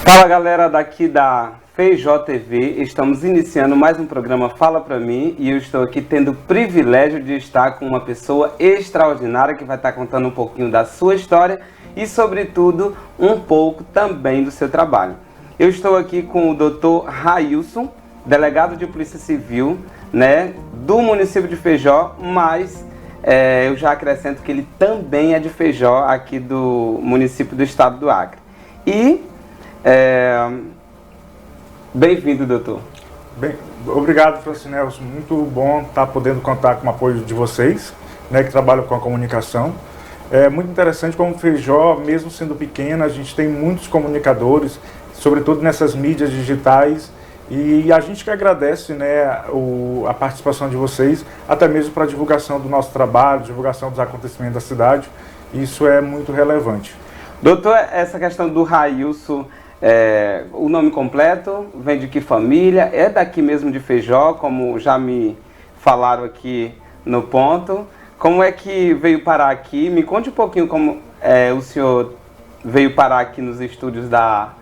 Fala galera daqui da Feijó TV, estamos iniciando mais um programa Fala Pra Mim e eu estou aqui tendo o privilégio de estar com uma pessoa extraordinária que vai estar contando um pouquinho da sua história e sobretudo um pouco também do seu trabalho. Eu estou aqui com o Dr. Railson, delegado de Polícia Civil, né, do município de Feijó, mas eu já acrescento que ele também é de Feijó, aqui do município do estado do Acre. E bem-vindo, doutor. Bem, obrigado, Francinelson. Muito bom estar podendo contar com o apoio de vocês, né, que trabalham com a comunicação. É muito interessante como Feijó, mesmo sendo pequena, a gente tem muitos comunicadores, sobretudo nessas mídias digitais, e a gente que agradece, né, a participação de vocês, até mesmo para a divulgação do nosso trabalho, divulgação dos acontecimentos da cidade. Isso é muito relevante. Doutor, essa questão do Railson, o nome completo, vem de que família? É daqui mesmo de Feijó, como já me falaram aqui no ponto. Como é que veio parar aqui? Me conte um pouquinho como o senhor veio parar aqui nos estúdios da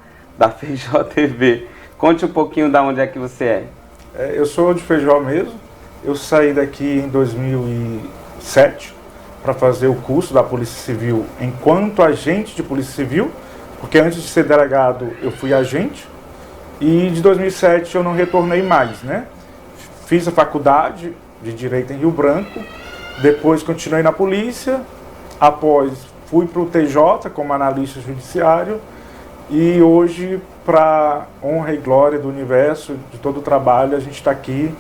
Feijó TV. Conte um pouquinho de onde é que você é. Eu sou de Feijó mesmo. Eu saí daqui em 2007 para fazer o curso da Polícia Civil enquanto agente de Polícia Civil, porque antes de ser delegado eu fui agente, e de 2007 eu não retornei mais, né? Fiz a faculdade de Direito em Rio Branco, depois continuei na polícia, após fui para o TJ como analista judiciário, e hoje, para honra e glória do universo, de todo o trabalho, a gente está aqui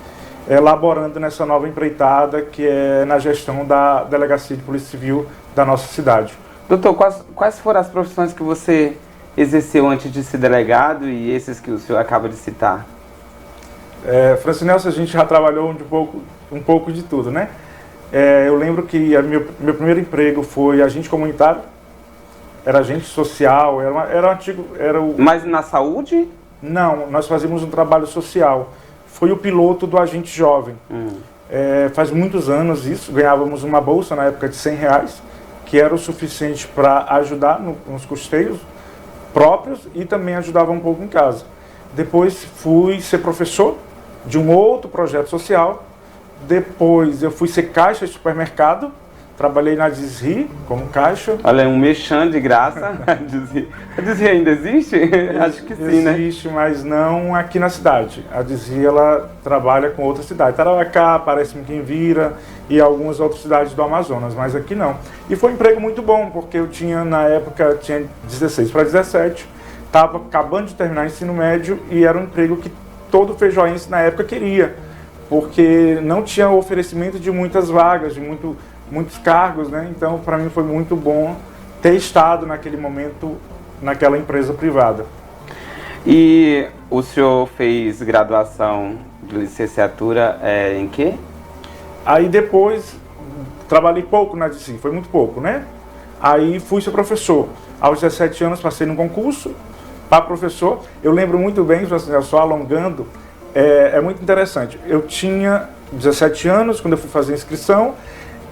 elaborando nessa nova empreitada que é na gestão da Delegacia de Polícia Civil da nossa cidade. Doutor, quais foram as profissões que você exerceu antes de ser delegado e esses que o senhor acaba de citar? Francinelson, a gente já trabalhou um pouco de tudo, né? Eu lembro que meu primeiro emprego foi agente comunitário, era agente social, Mas na saúde? Não, nós fazíamos um trabalho social. Foi o piloto do agente jovem. Faz muitos anos isso, ganhávamos uma bolsa na época de R$100, que era o suficiente para ajudar nos custeios próprios e também ajudava um pouco em casa. Depois fui ser professor de um outro projeto social. Depois eu fui ser caixa de supermercado. Trabalhei na Desri como caixa. Olha, um mexã de graça. A Desri ainda existe? Acho que sim, né? Existe, mas não aqui na cidade. A Desri, ela trabalha com outra cidade. Tarauacá, Parece-me Quem Vira e algumas outras cidades do Amazonas, mas aqui não. E foi um emprego muito bom, porque eu tinha, na época, 16 para 17, estava acabando de terminar o ensino médio e era um emprego que todo feijoense na época queria, porque não tinha oferecimento de muitas vagas, de muitos cargos, né? Então, para mim foi muito bom ter estado naquele momento naquela empresa privada. E o senhor fez graduação de licenciatura em quê? Aí depois trabalhei pouco na DC, foi muito pouco, né? Aí fui ser professor. Aos 17 anos passei num concurso para professor. Eu lembro muito bem, só alongando, é muito interessante. Eu tinha 17 anos quando eu fui fazer a inscrição.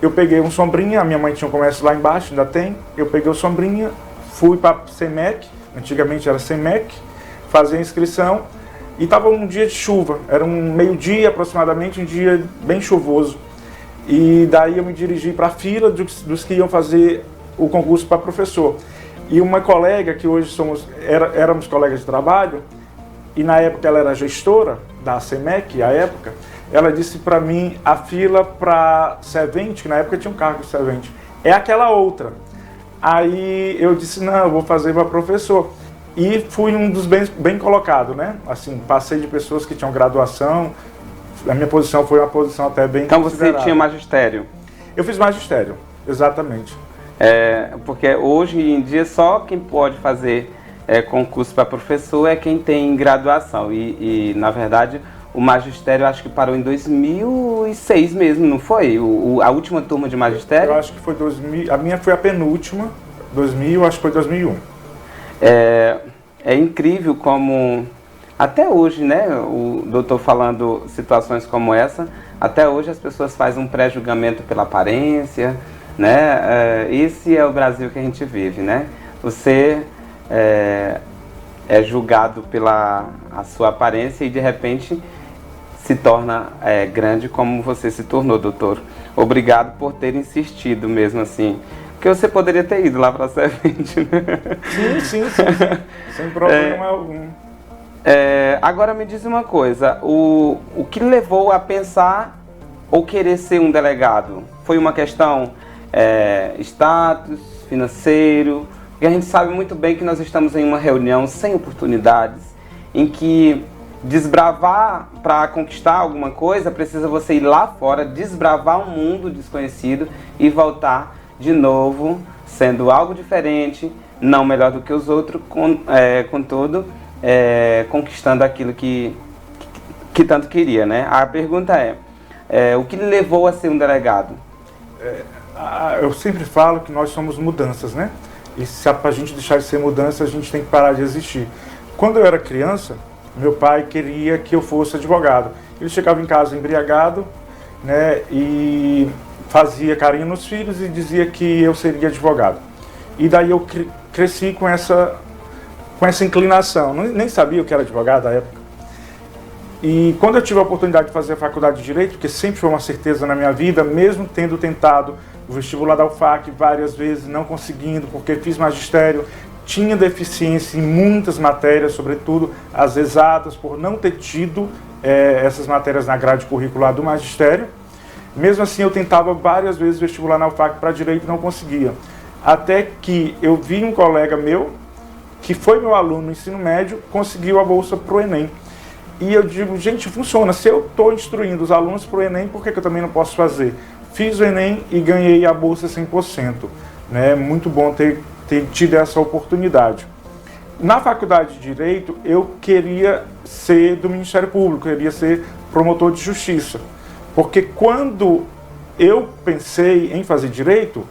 Eu peguei um Sombrinha, a minha mãe tinha um comércio lá embaixo, ainda tem. Eu peguei o Sombrinha, fui para a CEMEC, antigamente era CEMEC, fazer a inscrição. E estava um dia de chuva, era um meio-dia aproximadamente, um dia bem chuvoso. E daí eu me dirigi para a fila dos que iam fazer o concurso para professor. E uma colega, que hoje éramos colegas de trabalho, e na época ela era gestora da CEMEC, à época, ela disse para mim, a fila para servente, que na época tinha um cargo de servente, é aquela outra. Aí eu disse, não, eu vou fazer para professor. E fui um dos bem colocados, né? Assim, passei de pessoas que tinham graduação, a minha posição foi uma posição até bem Então você tinha magistério? Eu fiz magistério, exatamente. Porque hoje em dia só quem pode fazer concurso para professor é quem tem graduação. E na verdade, o magistério acho que parou em 2006 mesmo, não foi? A última turma de magistério? Eu acho que foi 2000, a minha foi a penúltima, 2000, acho que foi 2001. É incrível como, até hoje, né, o doutor falando situações como essa, até hoje as pessoas fazem um pré-julgamento pela aparência, né? Esse é o Brasil que a gente vive, né? Você é julgado pela a sua aparência e de repente se torna grande como você se tornou, doutor. Obrigado por ter insistido mesmo assim. Porque você poderia ter ido lá para a servente, né? Sim. Sem problema algum. Agora me diz uma coisa, o que levou a pensar ou querer ser um delegado? Foi uma questão status, financeiro? Porque a gente sabe muito bem que nós estamos em uma reunião sem oportunidades, em que desbravar para conquistar alguma coisa, precisa você ir lá fora, desbravar um mundo desconhecido e voltar de novo, sendo algo diferente, não melhor do que os outros, contudo, conquistando aquilo que tanto queria, né? A pergunta o que lhe levou a ser um delegado? Eu sempre falo que nós somos mudanças, né? E se a gente deixar de ser mudança, a gente tem que parar de existir. Quando eu era criança, meu pai queria que eu fosse advogado. Ele chegava em casa embriagado, né, e fazia carinho nos filhos e dizia que eu seria advogado. E daí eu cresci com essa inclinação. Nem sabia o que era advogado na época. E quando eu tive a oportunidade de fazer a faculdade de Direito, porque sempre foi uma certeza na minha vida, mesmo tendo tentado o vestibular da UFAC várias vezes, não conseguindo, porque fiz magistério, tinha deficiência em muitas matérias, sobretudo as exatas, por não ter tido essas matérias na grade curricular do magistério. Mesmo assim, eu tentava várias vezes vestibular na UFAC para Direito e não conseguia. Até que eu vi um colega meu, que foi meu aluno no ensino médio, conseguiu a bolsa para o Enem. E eu digo, gente, funciona. Se eu estou instruindo os alunos para o Enem, por que eu também não posso fazer? Fiz o Enem e ganhei a bolsa 100%. Né? Muito bom ter tido essa oportunidade. Na faculdade de Direito, eu queria ser do Ministério Público, queria ser promotor de justiça. Porque quando eu pensei em fazer Direito,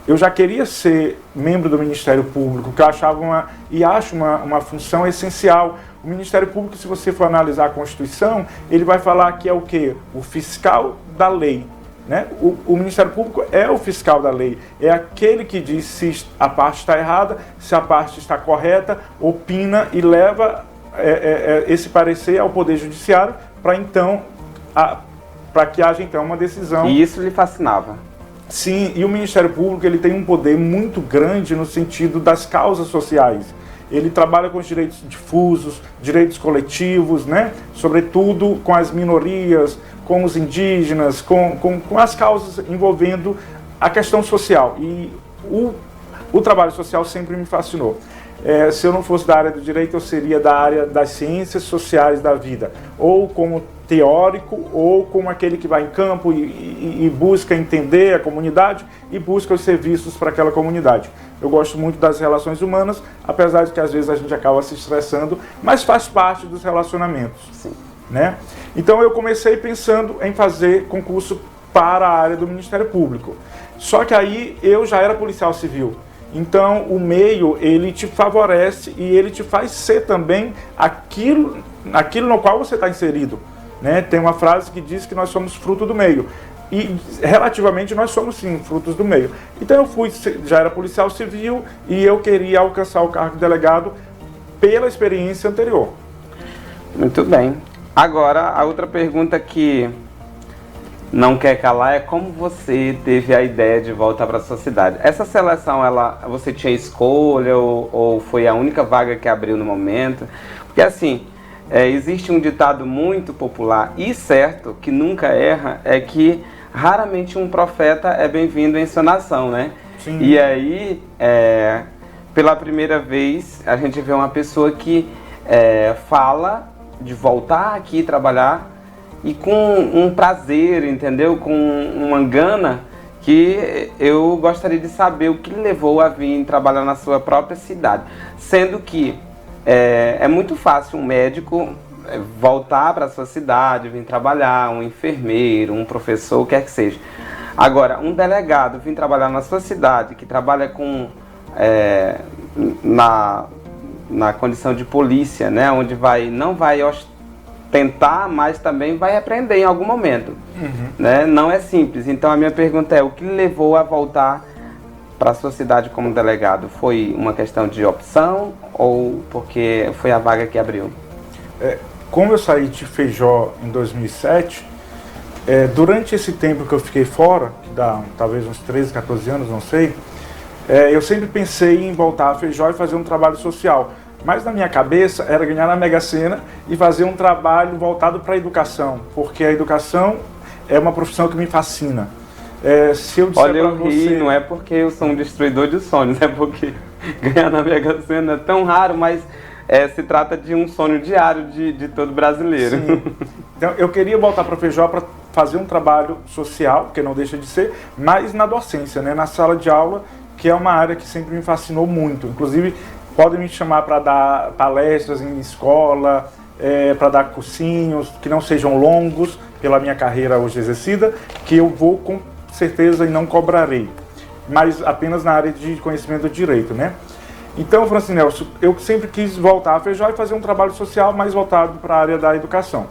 eu já queria ser membro do Ministério Público, que eu achava acho uma função essencial. O Ministério Público, se você for analisar a Constituição, ele vai falar que é o quê? O fiscal da lei. Né? O Ministério Público é o fiscal da lei, é aquele que diz se a parte está errada, se a parte está correta, opina e leva esse parecer ao Poder Judiciário para que haja então uma decisão. E isso lhe fascinava? Sim, e o Ministério Público ele tem um poder muito grande no sentido das causas sociais. Ele trabalha com os direitos difusos, direitos coletivos, né? Sobretudo com as minorias, com os indígenas, com as causas envolvendo a questão social. E o trabalho social sempre me fascinou. Se eu não fosse da área do direito, eu seria da área das ciências sociais da vida, ou como teórico, ou como aquele que vai em campo e busca entender a comunidade e busca os serviços para aquela comunidade. Eu gosto muito das relações humanas, apesar de que às vezes a gente acaba se estressando, mas faz parte dos relacionamentos. Sim. Né? Então eu comecei pensando em fazer concurso para a área do Ministério Público. Só que aí eu já era policial civil. Então o meio, ele te favorece e ele te faz ser também aquilo no qual você está inserido. Né? Tem uma frase que diz que nós somos fruto do meio. E relativamente nós somos sim frutos do meio. Então eu já era policial civil e eu queria alcançar o cargo de delegado pela experiência anterior. Muito bem. Agora, a outra pergunta que não quer calar é como você teve a ideia de voltar para a sua cidade. Essa seleção, você tinha escolha ou foi a única vaga que abriu no momento? Porque assim, existe um ditado muito popular e certo, que nunca erra, é que raramente um profeta é bem-vindo em sua nação, né? Sim. E aí, pela primeira vez, a gente vê uma pessoa que fala de voltar aqui trabalhar e com um prazer, entendeu? Com uma gana que eu gostaria de saber o que levou a vir trabalhar na sua própria cidade. Sendo que é muito fácil um médico voltar para a sua cidade, vir trabalhar, um enfermeiro, um professor, o que quer que seja. Agora, um delegado vir trabalhar na sua cidade, que trabalha com na condição de polícia, né, onde não vai ostentar, mas também vai aprender em algum momento. Né? Não é simples. Então a minha pergunta é, o que levou a voltar para a sua cidade como delegado? Foi uma questão de opção ou porque foi a vaga que abriu? Como eu saí de Feijó em 2007, durante esse tempo que eu fiquei fora, que dá talvez uns 13, 14 anos, não sei, eu sempre pensei em voltar a Feijó e fazer um trabalho social. Mas na minha cabeça era ganhar na Mega Sena e fazer um trabalho voltado para a educação, porque a educação é uma profissão que me fascina. Se eu disser Olha, eu pra ri, você... não é porque eu sou um destruidor de sonhos, é porque ganhar na Mega Sena é tão raro, mas se trata de um sonho diário de todo brasileiro. Sim. Então, eu queria voltar para Feijó para fazer um trabalho social, que não deixa de ser, mas na docência, né, na sala de aula, que é uma área que sempre me fascinou muito. Inclusive, podem me chamar para dar palestras em escola, para dar cursinhos que não sejam longos, pela minha carreira hoje exercida, que eu vou com certeza e não cobrarei, mas apenas na área de conhecimento do direito, né? Então, Francinelso, eu sempre quis voltar a Feijó e fazer um trabalho social mais voltado para a área da educação.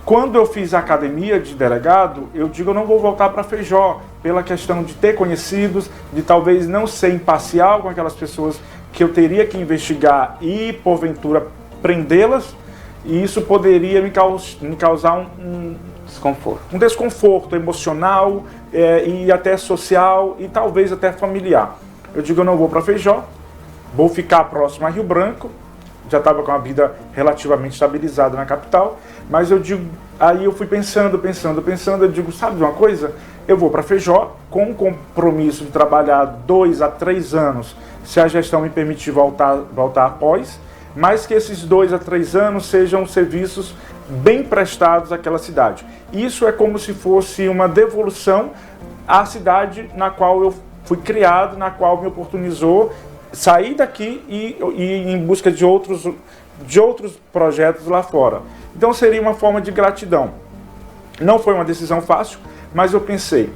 Quando eu fiz a academia de delegado, eu digo eu não vou voltar para Feijó, pela questão de ter conhecidos, de talvez não ser imparcial com aquelas pessoas que eu teria que investigar e, porventura, prendê-las, e isso poderia me causar um desconforto emocional e até social e talvez até familiar. Eu digo eu não vou para Feijó, vou ficar próximo a Rio Branco, já estava com a vida relativamente estabilizada na capital, mas eu digo, aí eu fui pensando, eu digo, sabe de uma coisa? Eu vou para Feijó com o compromisso de trabalhar 2 a 3 anos, se a gestão me permitir voltar após, mas que esses 2 a 3 anos sejam serviços bem prestados àquela cidade. Isso é como se fosse uma devolução à cidade na qual eu fui criado, na qual me oportunizou sair daqui e em busca de outros projetos lá fora. Então seria uma forma de gratidão. Não foi uma decisão fácil, mas eu pensei,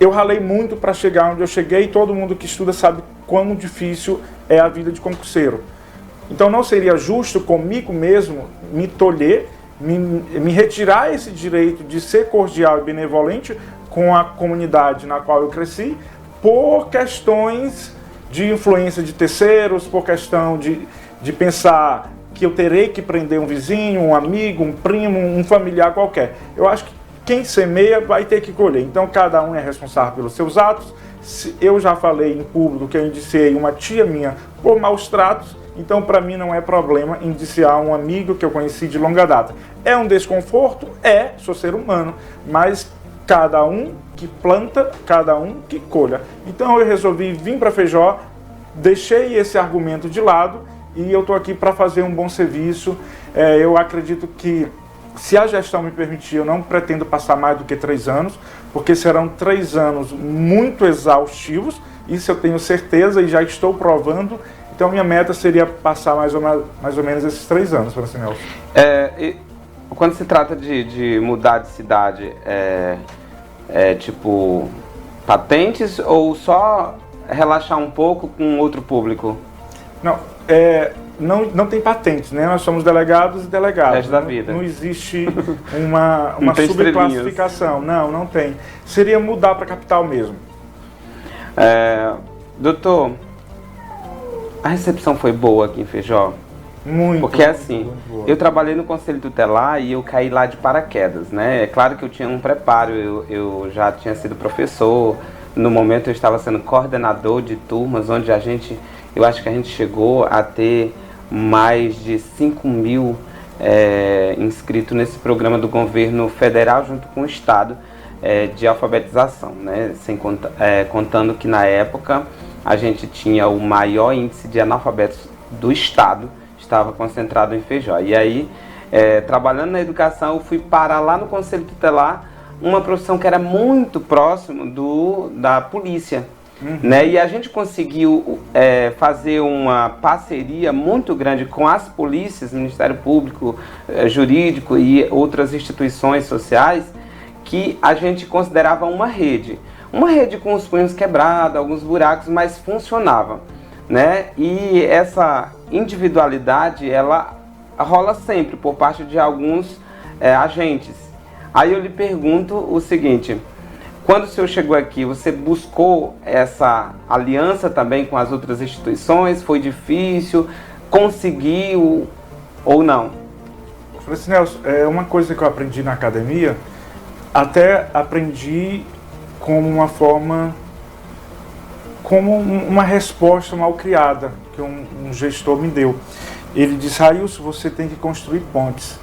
eu ralei muito para chegar onde eu cheguei, e todo mundo que estuda sabe quão difícil é a vida de concurseiro. Então não seria justo comigo mesmo me tolher, me retirar esse direito de ser cordial e benevolente com a comunidade na qual eu cresci, por questões de influência de terceiros, por questão de pensar que eu terei que prender um vizinho, um amigo, um primo, um familiar qualquer. Eu acho que quem semeia vai ter que colher. Então cada um é responsável pelos seus atos. Eu já falei em público que eu indiciei uma tia minha por maus tratos, então para mim não é problema indiciar um amigo que eu conheci de longa data. É um desconforto? Sou ser humano, mas cada um que planta, cada um que colha. Então eu resolvi vir para Feijó, deixei esse argumento de lado e eu estou aqui para fazer um bom serviço. Eu acredito que, se a gestão me permitir, eu não pretendo passar mais do que 3 anos, porque serão 3 anos muito exaustivos, isso eu tenho certeza e já estou provando. Então minha meta seria passar mais ou menos esses 3 anos, Francinelso. Quando se trata de mudar de cidade, tipo patentes ou só relaxar um pouco com outro público? Não tem patentes, né? Nós somos delegados e delegados. Resto da vida. Não existe uma subclassificação. Não tem. Seria mudar para a capital mesmo. Doutor, a recepção foi boa aqui em Feijó? Muito. Porque assim, eu trabalhei no Conselho Tutelar e eu caí lá de paraquedas, né? É claro que eu tinha um preparo, eu já tinha sido professor, no momento eu estava sendo coordenador de turmas, onde eu acho que a gente chegou a ter mais de 5.000 inscritos nesse programa do governo federal junto com o estado de alfabetização, né? Contando que na época a gente tinha o maior índice de analfabetos do estado, estava concentrado em Feijó. E aí, trabalhando na educação, eu fui parar lá no Conselho Tutelar, uma profissão que era muito próximo da polícia. Né? E a gente conseguiu fazer uma parceria muito grande com as polícias, Ministério Público, Jurídico e outras instituições sociais, que a gente considerava uma rede com os punhos quebrados, alguns buracos, mas funcionava, né? E essa individualidade, ela rola sempre por parte de alguns agentes. Aí eu lhe pergunto o seguinte: Quando o senhor chegou aqui, você buscou essa aliança também com as outras instituições? Foi difícil? Conseguiu ou não? Francisco Nelson, é uma coisa que eu aprendi na academia, até aprendi como uma forma, como uma resposta mal criada que um gestor me deu. Ele disse: Railson, você tem que construir pontes.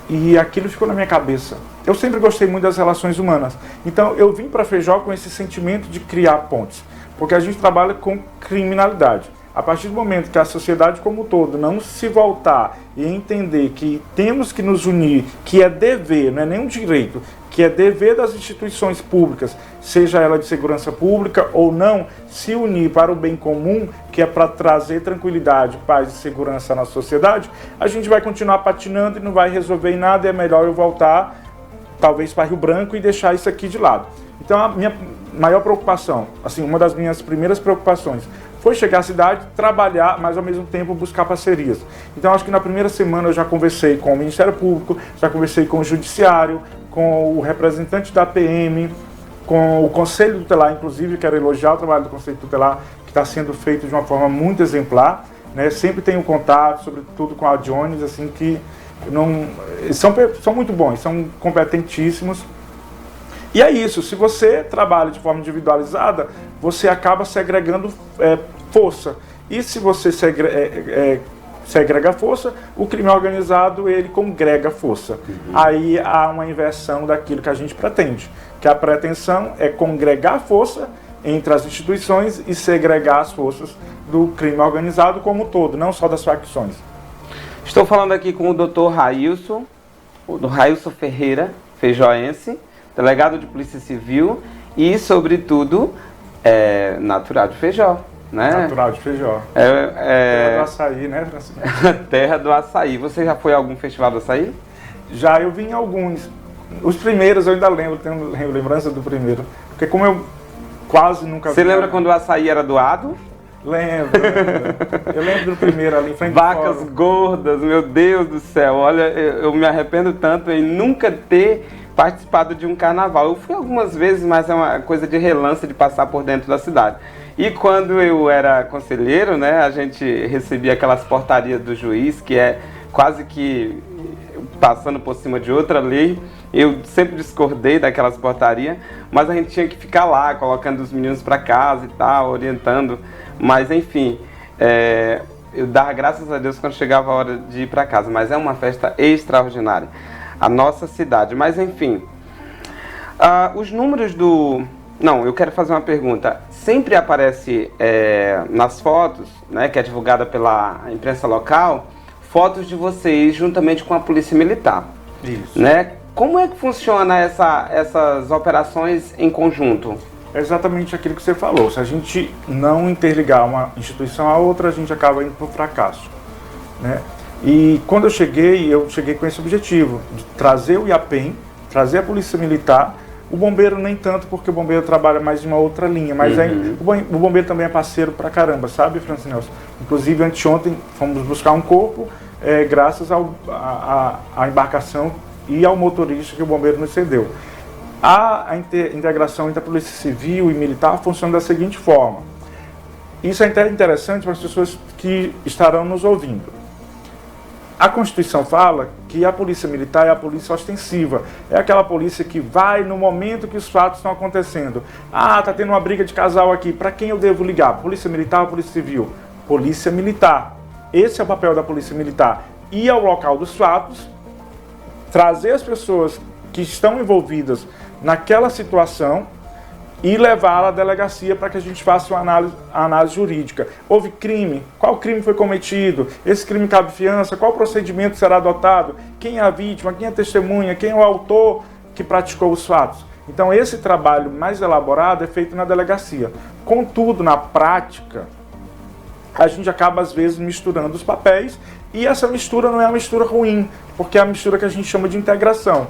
E aquilo ficou na minha cabeça. Eu sempre gostei muito das relações humanas. Então eu vim para a Feijó com esse sentimento de criar pontes, porque a gente trabalha com criminalidade. A partir do momento que a sociedade como um todo não se voltar e entender que temos que nos unir, que é dever, não é nem um direito, que é dever das instituições públicas, seja ela de segurança pública ou não, se unir para o bem comum, que é para trazer tranquilidade, paz e segurança na sociedade, a gente vai continuar patinando e não vai resolver em nada, e é melhor eu voltar, talvez para Rio Branco, e deixar isso aqui de lado. Então a minha maior preocupação, assim, uma das minhas primeiras preocupações, foi chegar à cidade, trabalhar, mas ao mesmo tempo buscar parcerias. Então acho que na primeira semana eu já conversei com o Ministério Público, já conversei com o Judiciário, com o representante da PM, com o Conselho Tutelar, inclusive, quero elogiar o trabalho do Conselho Tutelar, que está sendo feito de uma forma muito exemplar, né? Sempre tenho contato, sobretudo com a Jones, assim, que não, são muito bons, são competentíssimos. E é isso, se você trabalha de forma individualizada, você acaba segregando força. E se você segrega força, o crime organizado, ele congrega força. Aí há uma inversão daquilo que a gente pretende, que a pretensão é congregar força entre as instituições e segregar as forças do crime organizado como um todo, não só das facções. Estou falando aqui com o Dr. Railson, o Railson Ferreira, feijoense, delegado de Polícia Civil e, sobretudo, natural de Feijó, né? Natural de Feijó. Terra do açaí, né, Francisco? Terra do açaí. Você já foi a algum festival do açaí? Já, eu vim em alguns. Os primeiros eu ainda lembro, tenho lembrança do primeiro. Porque como eu quase nunca vi... Você lembra quando o açaí era doado? Lembro. Eu lembro do primeiro ali em frente ao Vacas fórum. gordas, meu Deus do céu. Olha, eu me arrependo tanto em nunca ter participado de um carnaval. Eu fui algumas vezes, mas é uma coisa de relance, de passar por dentro da cidade. E quando eu era conselheiro, né, a gente recebia aquelas portarias do juiz, que é quase que passando por cima de outra lei. Eu sempre discordei daquelas portarias, mas a gente tinha que ficar lá, colocando os meninos para casa e tal, orientando. Mas enfim, eu dava graças a Deus quando chegava a hora de ir para casa. Mas é uma festa extraordinária, a nossa cidade. Mas enfim, os números do... Não, eu quero fazer uma pergunta. Sempre aparece nas fotos, né, que é divulgada pela imprensa local, fotos de vocês juntamente com a Polícia Militar. Isso. Né? Como é que funciona essas operações em conjunto? É exatamente aquilo que você falou. Se a gente não interligar uma instituição à outra, a gente acaba indo para o fracasso, né? E quando eu cheguei com esse objetivo, de trazer o IAPEM, trazer a Polícia Militar. O bombeiro nem tanto, porque o bombeiro trabalha mais em uma outra linha, mas o bombeiro também é parceiro pra caramba, sabe, Francisco Nelson? Inclusive, anteontem fomos buscar um corpo, graças à embarcação e ao motorista que o bombeiro nos cedeu. A integração entre a Polícia Civil e Militar funciona da seguinte forma. Isso é até interessante para as pessoas que estarão nos ouvindo. A Constituição fala que a Polícia Militar é a polícia ostensiva. É aquela polícia que vai no momento que os fatos estão acontecendo. Ah, tá tendo uma briga de casal aqui. Para quem eu devo ligar? Polícia Militar ou Polícia Civil? Polícia Militar. Esse é o papel da Polícia Militar. Ir ao local dos fatos, trazer as pessoas que estão envolvidas naquela situação e levá-la à delegacia para que a gente faça uma análise jurídica. Houve crime? Qual crime foi cometido? Esse crime cabe fiança? Qual procedimento será adotado? Quem é a vítima? Quem é a testemunha? Quem é o autor que praticou os fatos? Então esse trabalho mais elaborado é feito na delegacia. Contudo, na prática, a gente acaba às vezes misturando os papéis e essa mistura não é uma mistura ruim, porque é a mistura que a gente chama de integração.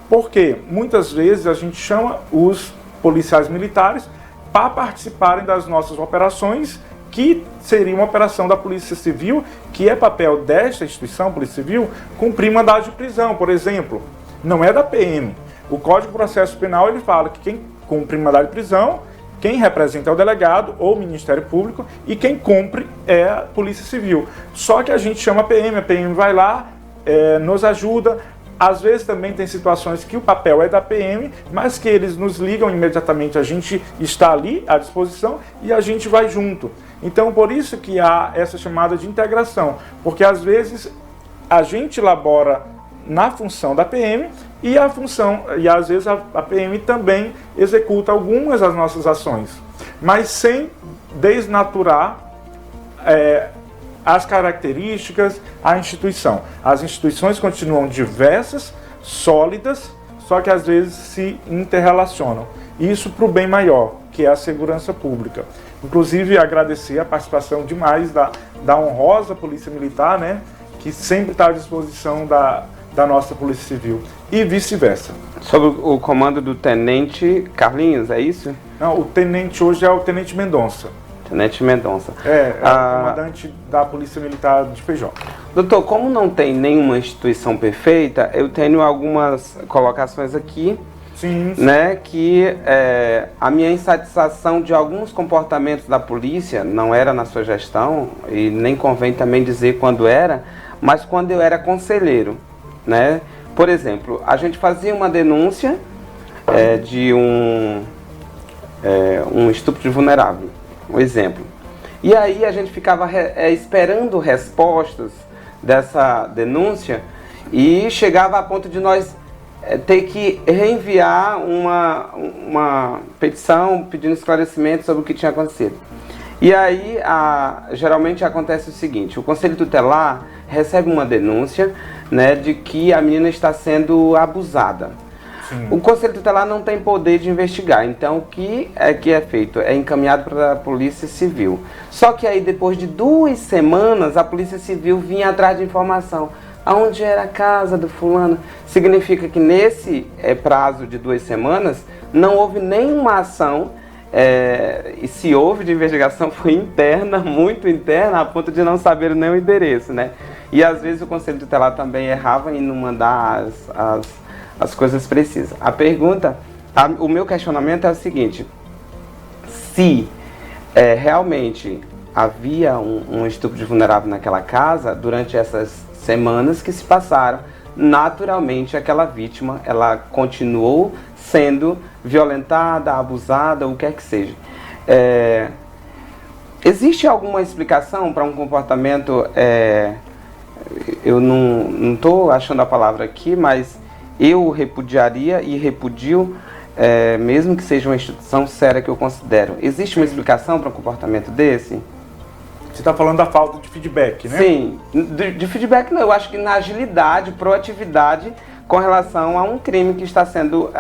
Porque muitas vezes a gente chama os policiais militares para participarem das nossas operações, que seria uma operação da Polícia Civil, que é papel desta instituição, Polícia Civil, cumprir mandado de prisão, por exemplo. Não é da PM. O Código de Processo Penal ele fala que quem cumpre mandado de prisão, quem representa é o delegado ou o Ministério Público e quem cumpre é a Polícia Civil. Só que a gente chama a PM vai lá, nos ajuda. Às vezes também tem situações que o papel é da PM, mas que eles nos ligam imediatamente, a gente está ali à disposição e a gente vai junto. Então, por isso que há essa chamada de integração, porque às vezes a gente elabora na função da PM e às vezes a PM também executa algumas das nossas ações, mas sem desnaturar as características, a instituição. As instituições continuam diversas, sólidas, só que às vezes se interrelacionam. Isso para o bem maior, que é a segurança pública. Inclusive, agradecer a participação demais da honrosa Polícia Militar, né, que sempre está à disposição da nossa Polícia Civil, e vice-versa. Sobre o comando do Tenente Carlinhos, é isso? Não, o tenente hoje é o Tenente Mendonça. Tenente Mendonça. É o comandante da Polícia Militar de Feijó. Doutor, como não tem nenhuma instituição perfeita, eu tenho algumas colocações aqui, sim. Né, que a minha insatisfação de alguns comportamentos da polícia não era na sua gestão, e nem convém também dizer quando era, mas quando eu era conselheiro, né? Por exemplo, a gente fazia uma denúncia de um estupro de vulnerável. Um exemplo. E aí a gente ficava esperando respostas dessa denúncia e chegava a ponto de nós ter que reenviar uma petição pedindo esclarecimento sobre o que tinha acontecido. E aí geralmente acontece o seguinte: o Conselho Tutelar recebe uma denúncia, né, de que a menina está sendo abusada. Sim. O Conselho Tutelar não tem poder de investigar, então o que é feito? É encaminhado para a Polícia Civil. Só que aí depois de 2 semanas a Polícia Civil vinha atrás de informação. Aonde era a casa do fulano? Significa que nesse prazo de 2 semanas não houve nenhuma ação, e se houve de investigação foi interna, muito interna, a ponto de não saber nem o endereço, né? E às vezes o Conselho Tutelar também errava em não mandar as coisas precisas. A pergunta, o meu questionamento é o seguinte: se realmente havia um estupro de vulnerável naquela casa, durante essas semanas que se passaram, naturalmente aquela vítima, ela continuou sendo violentada, abusada, o que quer que seja. Existe alguma explicação para um comportamento, eu não estou achando a palavra aqui, mas eu repudiaria e repudio, mesmo que seja uma instituição séria que eu considero. Existe uma explicação para um comportamento desse? Você está falando da falta de feedback, né? Sim, de feedback não, eu acho que na agilidade, proatividade com relação a um crime que está sendo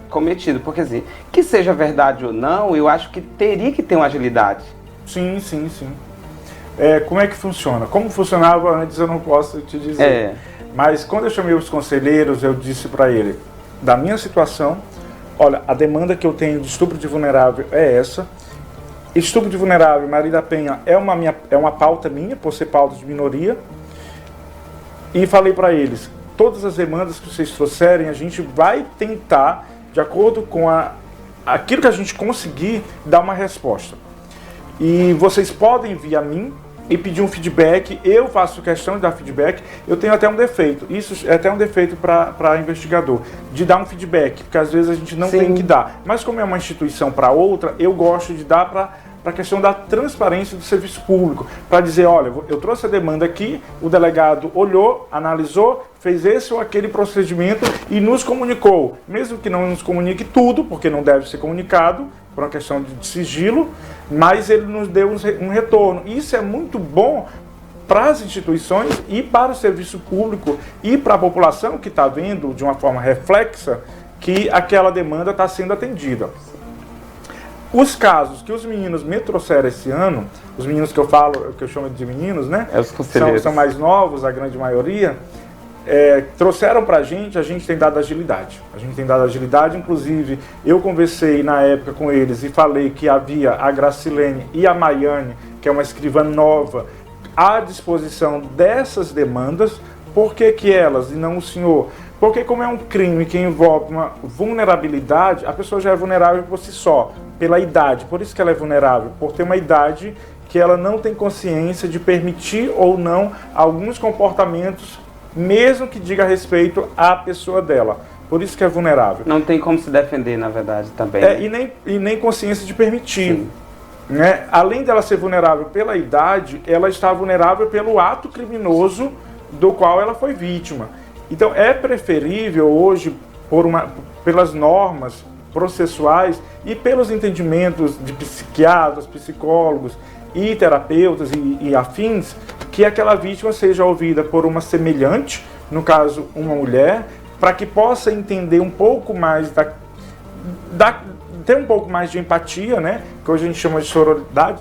cometido. Porque assim, que seja verdade ou não, eu acho que teria que ter uma agilidade. Sim. Como é que funciona? Como funcionava antes eu não posso te dizer. Mas quando eu chamei os conselheiros, eu disse para ele, da minha situação, olha, a demanda que eu tenho de estupro de vulnerável é essa. Estupro de vulnerável, Maria da Penha, é uma pauta minha, por ser pauta de minoria. E falei para eles, todas as demandas que vocês trouxerem, a gente vai tentar, de acordo com aquilo que a gente conseguir, dar uma resposta. E vocês podem vir a mim e pedir um feedback, eu faço questão de dar feedback. Eu tenho até um defeito, isso é até um defeito para investigador, de dar um feedback, porque às vezes a gente não tem que dar. Mas como é uma instituição para outra, eu gosto de dar para a questão da transparência do serviço público, para dizer, olha, eu trouxe a demanda aqui, o delegado olhou, analisou, fez esse ou aquele procedimento e nos comunicou, mesmo que não nos comunique tudo, porque não deve ser comunicado, por uma questão de sigilo, mas ele nos deu um retorno. Isso é muito bom para as instituições e para o serviço público e para a população que está vendo de uma forma reflexa que aquela demanda está sendo atendida. Os casos que os meninos me trouxeram esse ano, os meninos que eu chamo de meninos, né? São mais novos, a grande maioria, trouxeram para a gente tem dado agilidade. A gente tem dado agilidade, inclusive eu conversei na época com eles e falei que havia a Gracilene e a Maiane, que é uma escrivã nova, à disposição dessas demandas. Por que elas e não o senhor? Porque como é um crime que envolve uma vulnerabilidade, a pessoa já é vulnerável por si só, pela idade. Por isso que ela é vulnerável, por ter uma idade que ela não tem consciência de permitir ou não alguns comportamentos, mesmo que diga respeito à pessoa dela. Por isso que é vulnerável. Não tem como se defender, na verdade, também. E nem consciência de permitir. Né? Além dela ser vulnerável pela idade, ela está vulnerável pelo ato criminoso do qual ela foi vítima. Então é preferível hoje, pelas normas processuais e pelos entendimentos de psiquiatras, psicólogos e terapeutas e afins, que aquela vítima seja ouvida por uma semelhante, no caso uma mulher, para que possa entender um pouco mais ter um pouco mais de empatia, né? Que hoje a gente chama de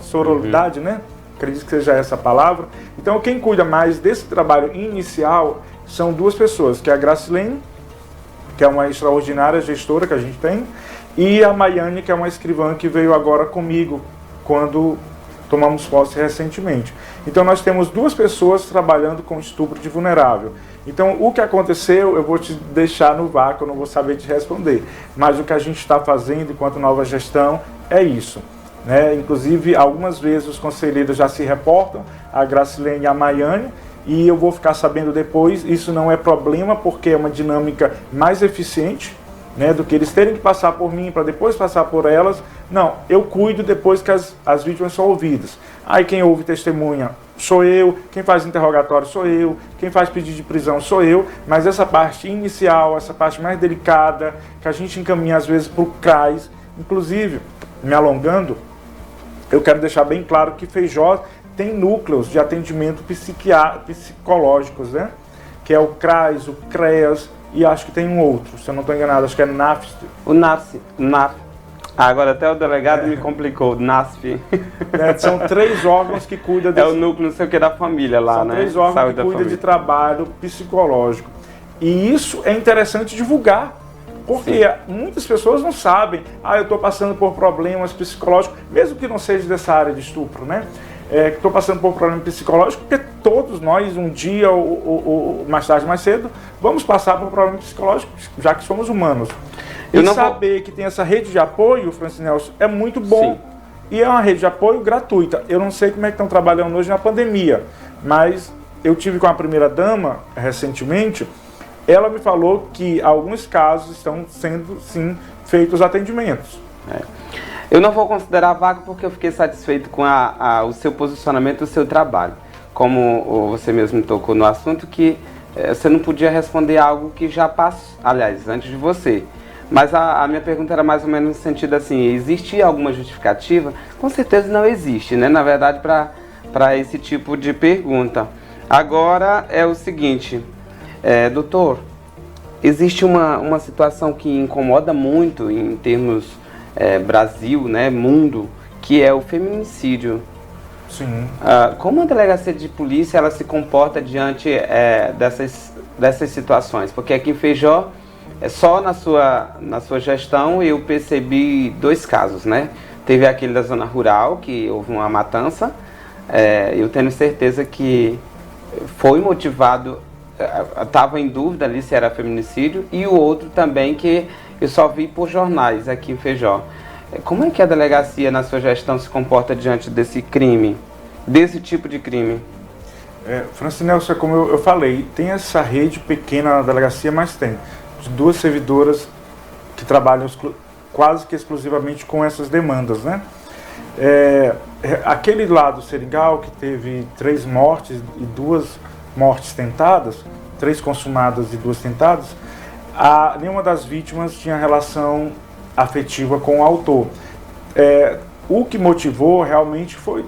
sororidade, né? Acredito que seja essa a palavra. Então, quem cuida mais desse trabalho inicial são duas pessoas, que é a Gracilene, que é uma extraordinária gestora que a gente tem, e a Maiane, que é uma escrivã que veio agora comigo, quando tomamos posse recentemente. Então, nós temos duas pessoas trabalhando com estupro de vulnerável. Então, o que aconteceu, eu vou te deixar no vácuo, eu não vou saber te responder. Mas o que a gente está fazendo enquanto nova gestão é isso. Né? Inclusive, algumas vezes os conselheiros já se reportam, a Gracilene e a Maiane, e eu vou ficar sabendo depois. Isso não é problema, porque é uma dinâmica mais eficiente, né, do que eles terem que passar por mim para depois passar por elas. Não, eu cuido depois que as vítimas são ouvidas. Aí quem ouve testemunha sou eu, quem faz interrogatório sou eu, quem faz pedido de prisão sou eu, mas essa parte inicial, essa parte mais delicada, que a gente encaminha às vezes para o CRAS, inclusive, me alongando, eu quero deixar bem claro que Feijó tem núcleos de atendimento psicológicos, né? Que é o CRAS, o CREAS, e acho que tem um outro, se eu não estou enganado, acho que é NAFST. O NAFST. Agora até o delegado me complicou, NASF. São 3 órgãos que cuidam desse... É o núcleo, não sei o que, da família lá, né? São 3 órgãos que cuidam de trabalho psicológico. E isso é interessante divulgar, porque muitas pessoas não sabem. Eu estou passando por problemas psicológicos, mesmo que não seja dessa área de estupro, né? Estou passando por problema psicológico, porque todos nós, um dia ou mais tarde, mais cedo, vamos passar por problema psicológico, já que somos humanos. Saber que tem essa rede de apoio, Francinelso, é muito bom. Sim. E é uma rede de apoio gratuita. Eu não sei como é que estão trabalhando hoje na pandemia, mas eu tive com a primeira-dama recentemente, ela me falou que alguns casos estão sendo, sim, feitos atendimentos. Eu não vou considerar vaga porque eu fiquei satisfeito com o seu posicionamento, o seu trabalho. Como você mesmo tocou no assunto, que você não podia responder algo que já passou, aliás, antes de você. Mas a minha pergunta era mais ou menos no sentido assim, existe alguma justificativa? Com certeza não existe, né? Na verdade, para esse tipo de pergunta. Agora é o seguinte, doutor, existe uma situação que incomoda muito em termos Brasil, né, mundo, que é o feminicídio. Sim. Como a delegacia de polícia ela se comporta diante dessas situações? Porque aqui em Feijó, só na sua gestão eu percebi 2 casos, né? Teve aquele da zona rural, que houve uma matança. Eu tenho certeza que foi motivado, estava em dúvida ali se era feminicídio, e o outro também que eu só vi por jornais aqui em Feijó. Como é que a delegacia na sua gestão se comporta diante desse crime, desse tipo de crime? Francinelso, como eu falei, tem essa rede pequena na delegacia, mas tem de 2 servidoras que trabalham quase que exclusivamente com essas demandas, né? Aquele lá do Seringal, que teve 3 mortes e 2 mortes tentadas, 3 consumadas e 2 tentadas, nenhuma das vítimas tinha relação afetiva com o autor. O que motivou realmente foi,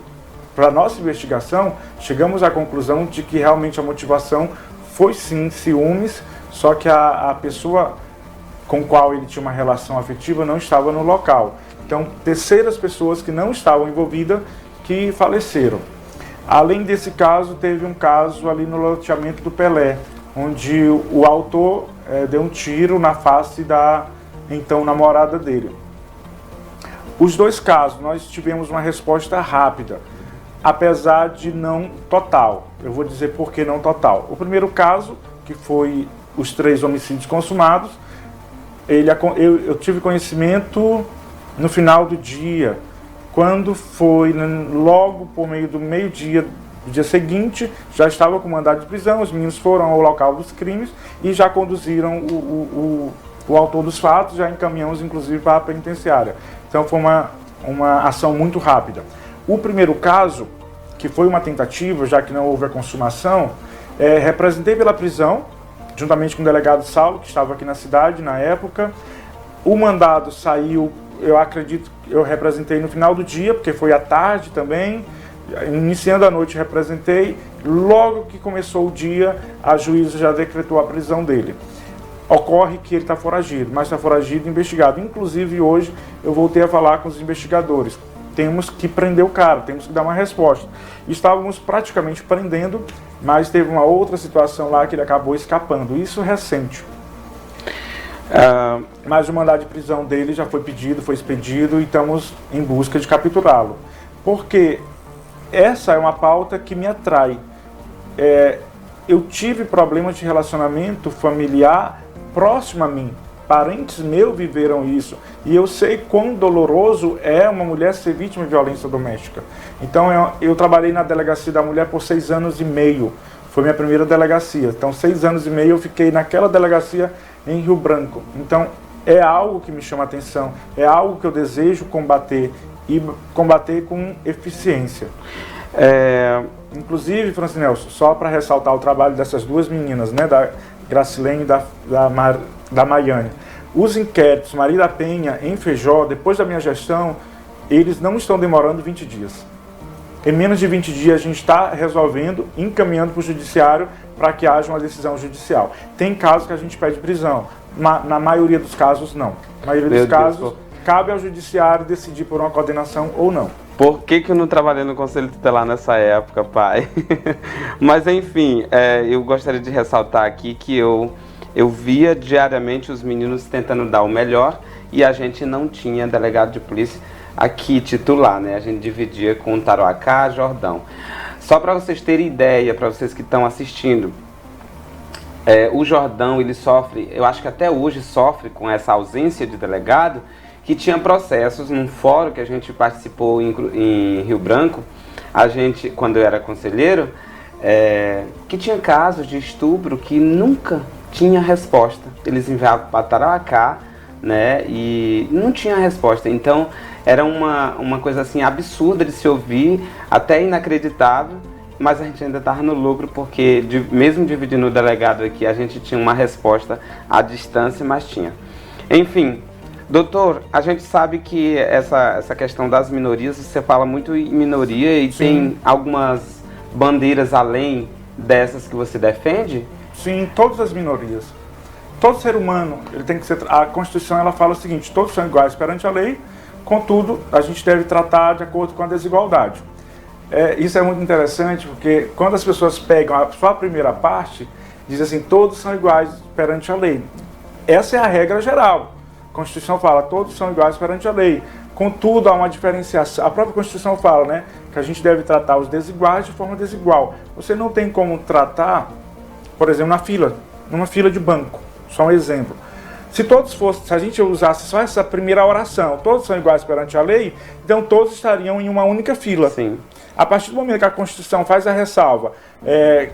para a nossa investigação, chegamos à conclusão de que realmente a motivação foi sim ciúmes, só que a pessoa com qual ele tinha uma relação afetiva não estava no local. Então, terceiras pessoas que não estavam envolvidas que faleceram. Além desse caso, teve um caso ali no loteamento do Pelé, onde o autor deu um tiro na face da então namorada dele. Os 2 casos, nós tivemos uma resposta rápida, apesar de não total. Eu vou dizer por que não total. O primeiro caso, que foi os 3 homicídios consumados. Eu tive conhecimento no final do dia, quando foi logo por meio do meio-dia do dia seguinte, já estava com mandado de prisão, os meninos foram ao local dos crimes e já conduziram o autor dos fatos, já encaminhamos inclusive para a penitenciária. Então foi uma ação muito rápida. O primeiro caso, que foi uma tentativa, já que não houve a consumação, representei pela prisão, juntamente com o delegado Saulo, que estava aqui na cidade na época. O mandado saiu, eu acredito, eu representei no final do dia, porque foi à tarde também, iniciando a noite representei, logo que começou o dia, a juíza já decretou a prisão dele. Ocorre que ele está foragido, mas está foragido e investigado. Inclusive hoje eu voltei a falar com os investigadores. Temos que prender o cara, temos que dar uma resposta. Estávamos praticamente prendendo, mas teve uma outra situação lá que ele acabou escapando. Isso recente. Mas o mandado de prisão dele já foi pedido, foi expedido e estamos em busca de capturá-lo. Porque essa é uma pauta que me atrai. Eu tive problemas de relacionamento familiar próximo a mim. Parentes meus viveram isso. E eu sei quão doloroso é uma mulher ser vítima de violência doméstica. Então eu trabalhei na delegacia da mulher por 6 anos e meio. Foi minha primeira delegacia. Então 6 anos e meio eu fiquei naquela delegacia em Rio Branco. Então é algo que me chama a atenção. É algo que eu desejo combater. E combater com eficiência. Inclusive, Francinelso, só para ressaltar o trabalho dessas 2 meninas, né, da Gracilene e da Maiane. Os inquéritos Maria da Penha em Feijó, depois da minha gestão, eles não estão demorando 20 dias. Em menos de 20 dias a gente está resolvendo, encaminhando para o judiciário para que haja uma decisão judicial. Tem casos que a gente pede prisão, na maioria dos casos não. Na maioria dos casos cabe ao judiciário decidir por uma condenação ou não. Por que eu não trabalhei no Conselho Tutelar nessa época, pai? Mas enfim, eu gostaria de ressaltar aqui que eu via diariamente os meninos tentando dar o melhor e a gente não tinha delegado de polícia aqui titular, né? A gente dividia com Tarauacá, Jordão. Só para vocês terem ideia, para vocês que estão assistindo, o Jordão, ele sofre, eu acho que até hoje sofre com essa ausência de delegado, que tinha processos num fórum que a gente participou em Rio Branco, a gente, quando eu era conselheiro, que tinha casos de estupro que nunca tinha resposta. Eles enviavam para Tarauacá, né, e não tinha resposta. Então, era uma coisa assim absurda de se ouvir, até inacreditável, mas a gente ainda estava no lucro, porque mesmo dividindo o delegado aqui, a gente tinha uma resposta à distância, mas tinha. Enfim, doutor, a gente sabe que essa questão das minorias, você fala muito em minoria e Sim. Tem algumas bandeiras além dessas que você defende? Sim, todas as minorias. Todo ser humano, ele tem que ser... A Constituição, ela fala o seguinte: todos são iguais perante a lei, contudo, a gente deve tratar de acordo com a desigualdade. Isso é muito interessante, porque quando as pessoas pegam só a primeira parte, diz assim, todos são iguais perante a lei. Essa é a regra geral. A Constituição fala, todos são iguais perante a lei. Contudo, há uma diferenciação. A própria Constituição fala, né, que a gente deve tratar os desiguais de forma desigual. Você não tem como tratar, por exemplo, numa fila de banco. Só um exemplo. Se a gente usasse só essa primeira oração, todos são iguais perante a lei, então todos estariam em uma única fila. Sim. A partir do momento que a Constituição faz a ressalva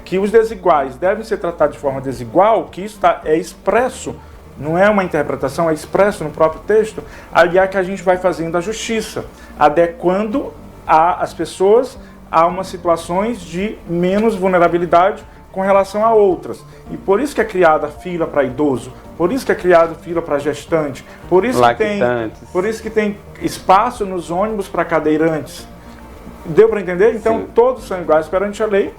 que os desiguais devem ser tratados de forma desigual, que isso é expresso, não é uma interpretação, é expresso no próprio texto, aí é que a gente vai fazendo a justiça, adequando as pessoas a umas situações de menos vulnerabilidade com relação a outras. E por isso que é criada fila para idoso, por isso que é criada fila para gestante, por isso que tem espaço nos ônibus para cadeirantes. Deu para entender? Então, Sim. Todos são iguais perante a lei,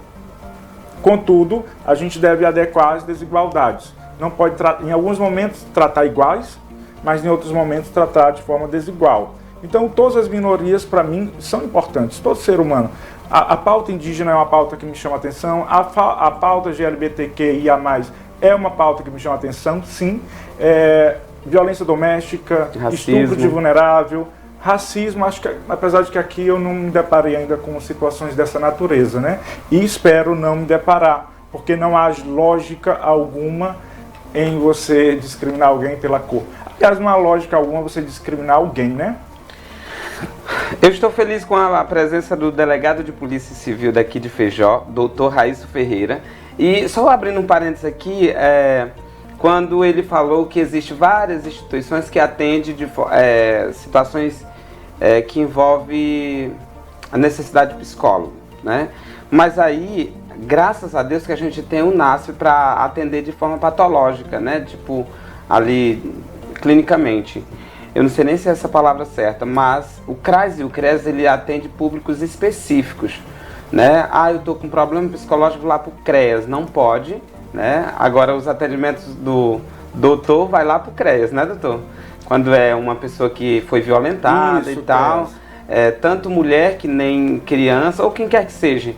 contudo, a gente deve adequar as desigualdades. Não pode, em alguns momentos, tratar iguais, mas em outros momentos tratar de forma desigual. Então, todas as minorias, para mim, são importantes, todo ser humano. A pauta indígena é uma pauta que me chama a atenção, a pauta LGBTQIA+, é uma pauta que me chama a atenção, sim. Violência doméstica, racismo. Estupro de vulnerável, racismo, acho que, apesar de que aqui eu não me deparei ainda com situações dessa natureza, né? E espero não me deparar, porque não há lógica alguma em você discriminar alguém pela cor. Aliás, não há lógica alguma você discriminar alguém, né? Eu estou feliz com a presença do delegado de Polícia Civil daqui de Feijó, doutor Raísso Ferreira. E só abrindo um parênteses aqui, quando ele falou que existem várias instituições que atendem situações que envolvem a necessidade de psicólogo, né? Mas aí, graças a Deus que a gente tem o NASF para atender de forma patológica, né? Tipo, ali, clinicamente. Eu não sei nem se é essa palavra certa, mas o CRAS e o CRES, ele atende públicos específicos, né? Eu estou com problema psicológico lá para o CREAS, não pode, né? Agora, os atendimentos do doutor vai lá para o CREAS, né, doutor? Quando é uma pessoa que foi violentada. Isso, e tal, tanto mulher que nem criança, ou quem quer que seja.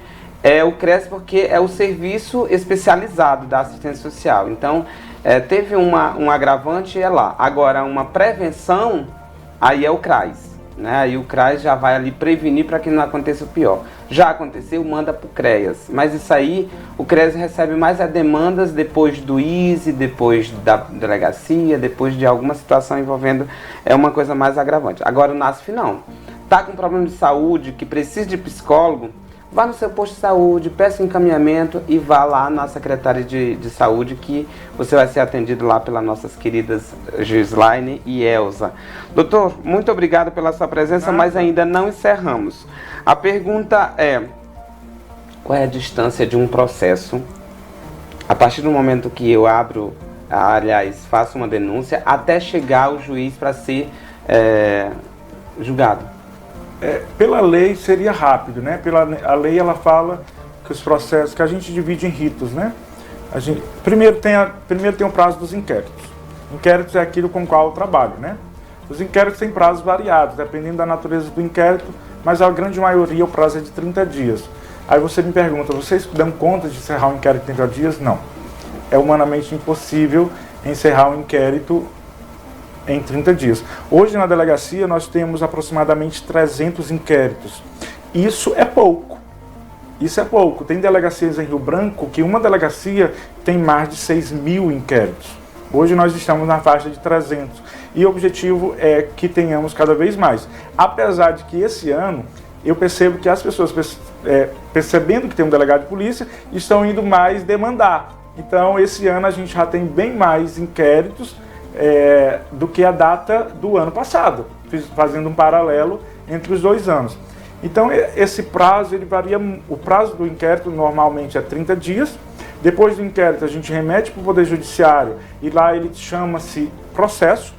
O CRES porque é o serviço especializado da assistência social. Então, teve um agravante, lá. Agora, uma prevenção, aí é o CRAS. Né? Aí o CRAS já vai ali prevenir para que não aconteça o pior. Já aconteceu, manda para o CREAS. Mas isso aí, o CREAS recebe mais demandas depois do ISE, depois da delegacia, depois de alguma situação envolvendo uma coisa mais agravante. Agora o NASF não. Está com problema de saúde, que precisa de psicólogo, vá no seu posto de saúde, peça um encaminhamento e vá lá na Secretaria de Saúde que você vai ser atendido lá pelas nossas queridas Gislaine e Elza. Doutor, muito obrigado pela sua presença, mas ainda não encerramos. A pergunta é, qual é a distância de um processo, a partir do momento que eu faço uma denúncia, até chegar ao juiz para ser julgado? Pela lei seria rápido, né? A lei ela fala que os processos, que a gente divide em ritos, né? Primeiro tem o prazo dos inquéritos. Inquéritos é aquilo com o qual eu trabalho, né? Os inquéritos têm prazos variados, dependendo da natureza do inquérito, mas a grande maioria o prazo é de 30 dias. Aí você me pergunta, vocês dão conta de encerrar um inquérito em 30 dias? Não. É humanamente impossível encerrar um inquérito em 30 dias. Hoje na delegacia nós temos aproximadamente 300 inquéritos. Isso é pouco. Isso é pouco. Tem delegacias em Rio Branco que uma delegacia tem mais de 6.000 inquéritos. Hoje nós estamos na faixa de 300. E o objetivo é que tenhamos cada vez mais. Apesar de que esse ano eu percebo que as pessoas, percebendo que tem um delegado de polícia, estão indo mais demandar. Então esse ano a gente já tem bem mais inquéritos do que a data do ano passado, fazendo um paralelo entre os 2 anos. Então esse prazo, ele varia. O prazo do inquérito normalmente é 30 dias, depois do inquérito a gente remete para o Poder Judiciário e lá ele chama-se processo,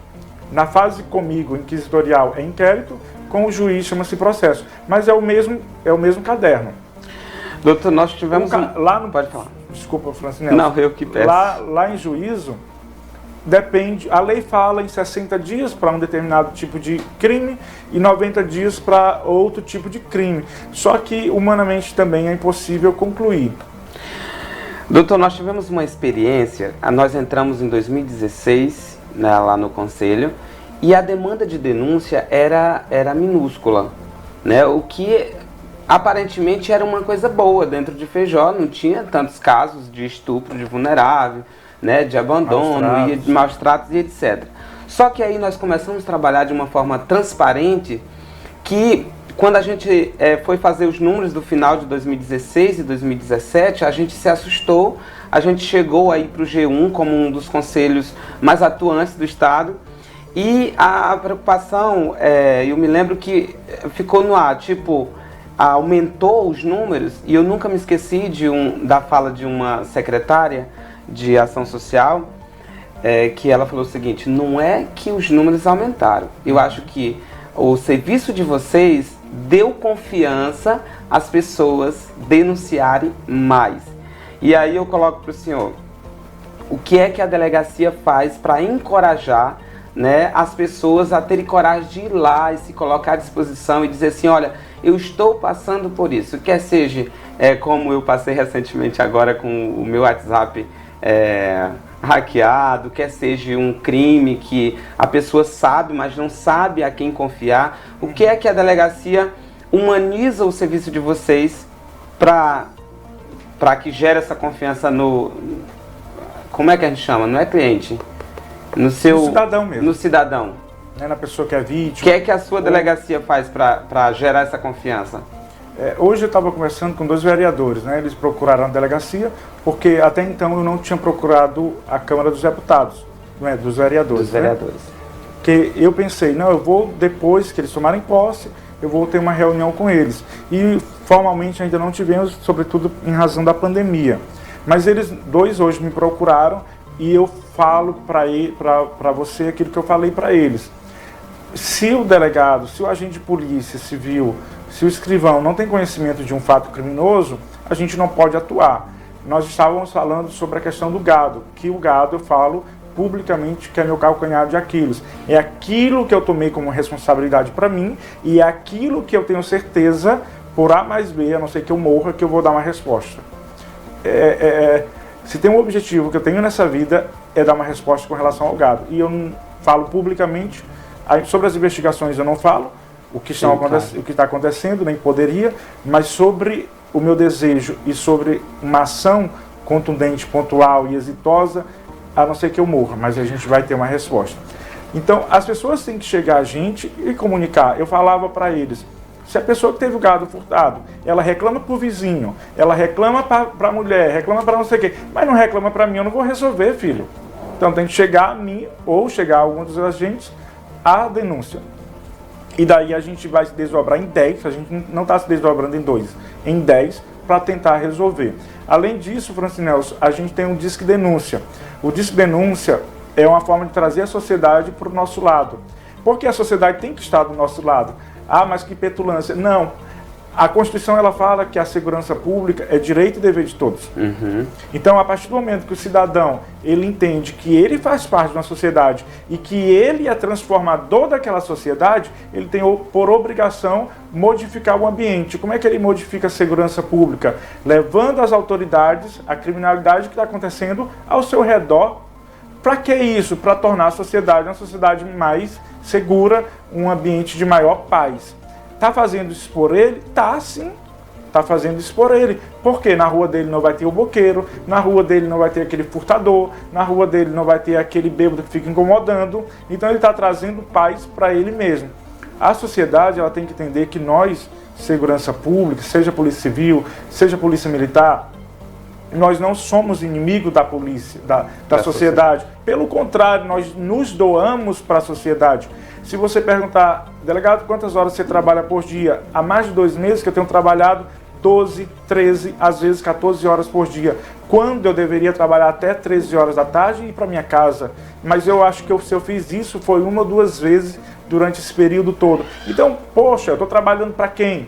na fase comigo, inquisitorial, é inquérito, com o juiz chama-se processo, mas é o mesmo caderno. Doutor, nós tivemos lá no... Pode falar. Desculpa, Francinelli. Não, eu que peço. Lá em juízo, depende, a lei fala em 60 dias para um determinado tipo de crime e 90 dias para outro tipo de crime. Só que humanamente também é impossível concluir. Doutor, nós tivemos uma experiência, nós entramos em 2016, né, lá no Conselho, e a demanda de denúncia era minúscula, né, o que aparentemente era uma coisa boa dentro de Feijó, não tinha tantos casos de estupro de vulnerável, né, de abandono, de maus tratos e etc. Só que aí nós começamos a trabalhar de uma forma transparente, que quando a gente foi fazer os números do final de 2016 e 2017, a gente se assustou, a gente chegou aí para o G1 como um dos conselhos mais atuantes do Estado, e a preocupação, eu me lembro que ficou no ar, tipo, aumentou os números, e eu nunca me esqueci da fala de uma secretária de ação social, que ela falou o seguinte: não é que os números aumentaram, eu acho que o serviço de vocês deu confiança às pessoas denunciarem mais. E aí eu coloco para o senhor, o que é que a delegacia faz para encorajar, né, as pessoas a terem coragem de ir lá e se colocar à disposição e dizer assim, olha, eu estou passando por isso, quer seja como eu passei recentemente agora com o meu WhatsApp hackeado, quer seja um crime que a pessoa sabe, mas não sabe a quem confiar. O que é que a delegacia humaniza o serviço de vocês para que gere essa confiança como é que a gente chama? Não é cliente. No cidadão mesmo. No cidadão. Na pessoa que é vítima. O que é que a sua delegacia faz para gerar essa confiança? Hoje eu estava conversando com 2 vereadores, né? Eles procuraram a delegacia, porque até então eu não tinha procurado a Câmara dos Deputados, né? Dos vereadores. Dos vereadores. Que eu pensei, não, eu vou, depois que eles tomarem posse, eu vou ter uma reunião com eles. E formalmente ainda não tivemos, sobretudo em razão da pandemia. Mas eles 2 hoje me procuraram e eu falo para você aquilo que eu falei para eles. Se o delegado, se o agente de polícia civil, se o escrivão não tem conhecimento de um fato criminoso, a gente não pode atuar. Nós estávamos falando sobre a questão do gado, que o gado, eu falo publicamente, que é meu calcanhar de Aquiles. É aquilo que eu tomei como responsabilidade para mim e é aquilo que eu tenho certeza, por A mais B, a não ser que eu morra, que eu vou dar uma resposta. Se tem um objetivo que eu tenho nessa vida, é dar uma resposta com relação ao gado. E eu não falo publicamente, sobre as investigações eu não falo, o que está acontecendo, nem poderia, mas sobre o meu desejo e sobre uma ação contundente, pontual e exitosa, a não ser que eu morra, mas a gente vai ter uma resposta. Então, as pessoas têm que chegar a gente e comunicar. Eu falava para eles, se a pessoa que teve o gado furtado, ela reclama para o vizinho, ela reclama para a mulher, reclama para não sei o quê, mas não reclama para mim, eu não vou resolver, filho. Então tem que chegar a mim, ou chegar a algum dos agentes, a denúncia. E daí a gente vai se desdobrar em 10, a gente não está se desdobrando em 2, em 10, para tentar resolver. Além disso, Francinelso, a gente tem um Disque Denúncia. O Disque Denúncia é uma forma de trazer a sociedade para o nosso lado. Porque a sociedade tem que estar do nosso lado. Ah, mas que petulância. Não. A Constituição ela fala que a segurança pública é direito e dever de todos. Uhum. Então, a partir do momento que o cidadão ele entende que ele faz parte de uma sociedade e que ele é transformador daquela sociedade, ele tem por obrigação modificar o ambiente. Como é que ele modifica a segurança pública? Levando as autoridades, a criminalidade que está acontecendo ao seu redor. Para que isso? Para tornar a sociedade uma sociedade mais segura, um ambiente de maior paz. Está fazendo isso por ele? Tá, sim. Está fazendo isso por ele. Porque na rua dele não vai ter o boqueiro, na rua dele não vai ter aquele furtador, na rua dele não vai ter aquele bêbado que fica incomodando. Então ele está trazendo paz para ele mesmo. A sociedade ela tem que entender que nós, segurança pública, seja polícia civil, seja polícia militar, nós não somos inimigos da polícia, da sociedade. Pelo contrário, nós nos doamos para a sociedade. Se você perguntar, delegado, quantas horas você trabalha por dia? Há mais de 2 meses que eu tenho trabalhado 12, 13, às vezes 14 horas por dia. Quando eu deveria trabalhar até 13 horas da tarde e ir para minha casa. Mas eu acho que se eu fiz isso foi 1 ou 2 vezes durante esse período todo. Então, poxa, eu estou trabalhando para quem?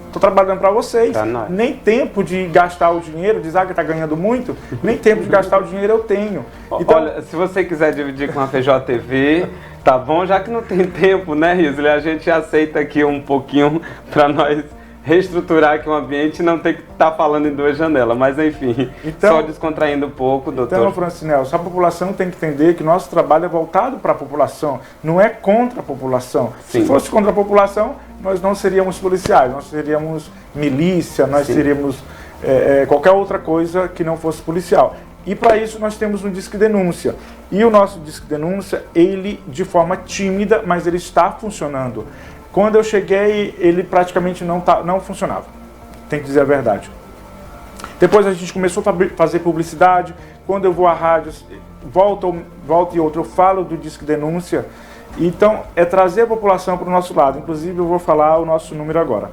Estou trabalhando para vocês. Nem tempo de gastar o dinheiro, dizer que está ganhando muito, nem tempo de gastar o dinheiro eu tenho. Então, olha, se você quiser dividir com a PJTV, tá bom? Já que não tem tempo, né, Risley? A gente aceita aqui um pouquinho para nós reestruturar aqui o ambiente e não ter que estar falando em 2 janelas. Mas, enfim, então, só descontraindo um pouco, doutor. Então, Francinelso, a população tem que entender que nosso trabalho é voltado para a população, não é contra a população. Sim. Se fosse contra a população, nós não seríamos policiais, nós seríamos milícia, nós Sim. seríamos qualquer outra coisa que não fosse policial. E para isso nós temos um Disque Denúncia. E o nosso Disque Denúncia, ele de forma tímida, mas ele está funcionando. Quando eu cheguei, ele praticamente não funcionava. Tem que dizer a verdade. Depois a gente começou a fazer publicidade. Quando eu vou à rádio, volta e outra, eu falo do Disque Denúncia. Então, é trazer a população para o nosso lado. Inclusive, eu vou falar o nosso número agora.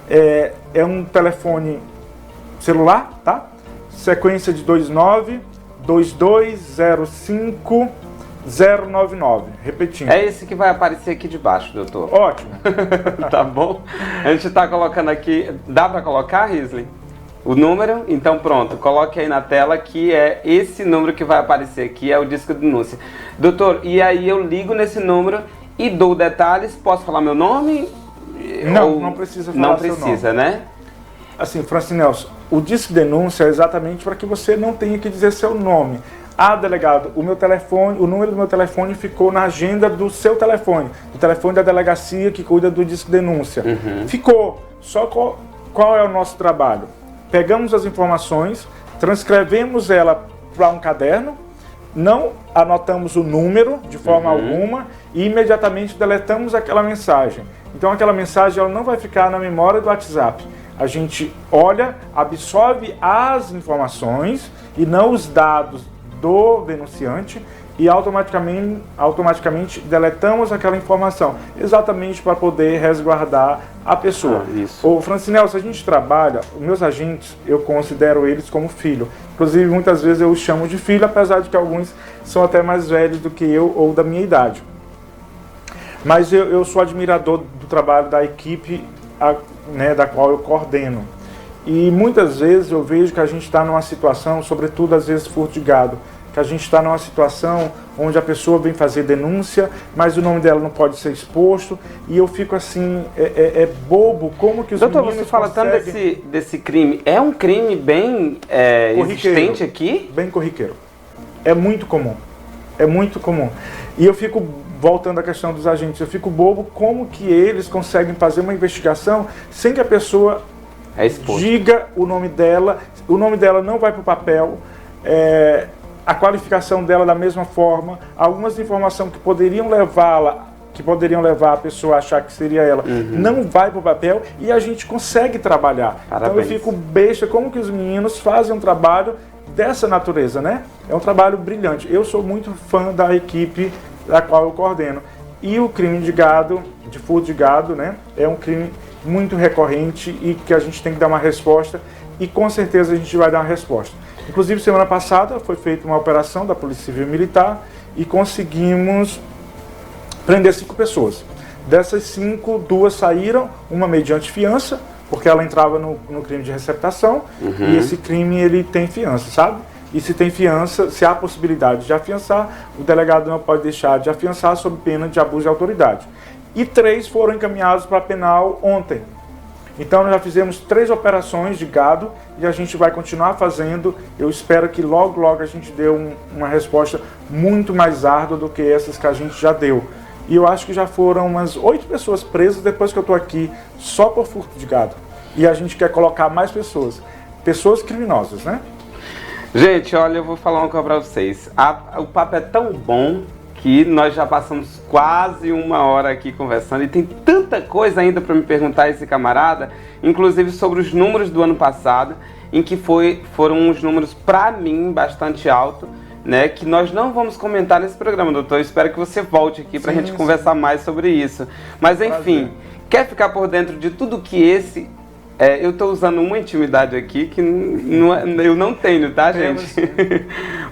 É um telefone celular, tá? Sequência de 29-2205-099. Repetindo. É esse que vai aparecer aqui debaixo, doutor. Ótimo. Tá bom? A gente está colocando aqui... Dá para colocar, Risley? O número? Então pronto, coloque aí na tela que é esse número que vai aparecer aqui, é o Disque Denúncia. Doutor, e aí eu ligo nesse número e dou detalhes, posso falar meu nome? Não precisa falar Não precisa, né? Assim, Francinelso, o Disque Denúncia é exatamente para que você não tenha que dizer seu nome. Ah, delegado, o número do meu telefone ficou na agenda do seu telefone, do telefone da delegacia que cuida do Disque Denúncia. Uhum. Ficou. Só qual é o nosso trabalho? Pegamos as informações, transcrevemos ela para um caderno, não anotamos o número de forma alguma e imediatamente deletamos aquela mensagem. Então aquela mensagem ela não vai ficar na memória do WhatsApp. A gente olha, absorve as informações e não os dados do denunciante e automaticamente deletamos aquela informação, exatamente para poder resguardar a pessoa. Ô Francinel, se a gente trabalha, os meus agentes, eu considero eles como filho. Inclusive, muitas vezes eu os chamo de filho, apesar de que alguns são até mais velhos do que eu ou da minha idade. Mas eu sou admirador do trabalho da equipe da qual eu coordeno. E muitas vezes eu vejo que a gente está numa situação, sobretudo às vezes furto de gado, que a gente está numa situação onde a pessoa vem fazer denúncia, mas o nome dela não pode ser exposto, e eu fico assim, bobo, como que os Doutor, meninos você fala conseguem... tanto desse crime, é um crime bem existente aqui? Bem corriqueiro. É muito comum, E eu fico, voltando à questão dos agentes, eu fico bobo como que eles conseguem fazer uma investigação sem que a pessoa diga o nome dela não vai para o papel, a qualificação dela da mesma forma, algumas informações que poderiam levar a pessoa a achar que seria ela, não vai para o papel e a gente consegue trabalhar. Parabéns. Então eu fico besta como que os meninos fazem um trabalho dessa natureza, né? É um trabalho brilhante. Eu sou muito fã da equipe da qual eu coordeno. E o crime de furto de gado, né? É um crime muito recorrente e que a gente tem que dar uma resposta e com certeza a gente vai dar uma resposta. Inclusive, semana passada foi feita uma operação da Polícia Civil Militar e conseguimos prender 5 pessoas. Dessas 5, 2 saíram, uma mediante fiança, porque ela entrava no crime de receptação, e esse crime ele tem fiança, sabe? E se tem fiança, se há possibilidade de afiançar, o delegado não pode deixar de afiançar sob pena de abuso de autoridade. E 3 foram encaminhados para a penal ontem. Então, nós já fizemos 3 operações de gado e a gente vai continuar fazendo. Eu espero que logo, logo a gente dê uma resposta muito mais árdua do que essas que a gente já deu. E eu acho que já foram umas 8 pessoas presas depois que eu estou aqui só por furto de gado. E a gente quer colocar mais pessoas criminosas, né? Gente, olha, eu vou falar uma coisa para vocês. O papo é tão bom que nós já passamos quase 1 hora aqui conversando e tem tanta coisa ainda para me perguntar esse camarada, inclusive sobre os números do ano passado, em que foram uns números para mim bastante altos, né, que nós não vamos comentar nesse programa, doutor. Eu espero que você volte aqui para a gente conversar mais sobre isso. Mas enfim, quer ficar por dentro de tudo que eu estou usando uma intimidade aqui que eu não tenho, tá, gente?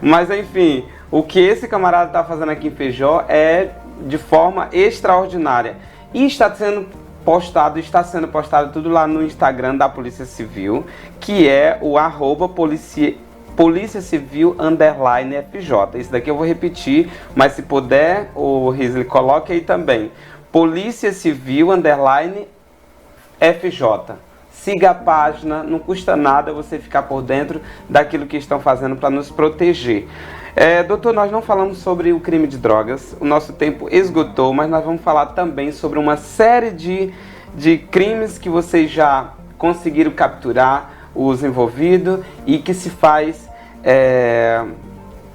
Mas enfim, o que esse camarada está fazendo aqui em Feijó é de forma extraordinária. E está sendo postado tudo lá no Instagram da Polícia Civil, que é o Polícia Civil _FJ. Isso daqui eu vou repetir, mas se puder, o Risley coloque aí também. Polícia Civil _FJ. Siga a página, não custa nada você ficar por dentro daquilo que estão fazendo para nos proteger. Doutor, nós não falamos sobre o crime de drogas, o nosso tempo esgotou, mas nós vamos falar também sobre uma série de crimes que vocês já conseguiram capturar os envolvidos e que se faz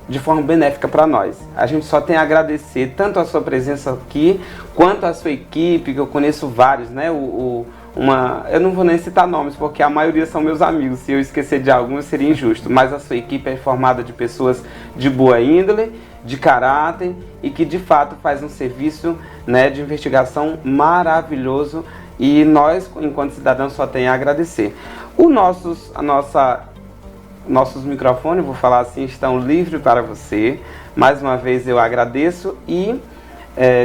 de forma benéfica para nós. A gente só tem a agradecer tanto a sua presença aqui, quanto a sua equipe, que eu conheço vários, né? Eu não vou nem citar nomes, porque a maioria são meus amigos. Se eu esquecer de alguns, seria injusto. Mas a sua equipe é formada de pessoas de boa índole, de caráter e que de fato faz um serviço, né, de investigação maravilhoso. E nós, enquanto cidadãos, só tem a agradecer. Nossos microfones, vou falar assim, estão livres para você. Mais uma vez eu agradeço e,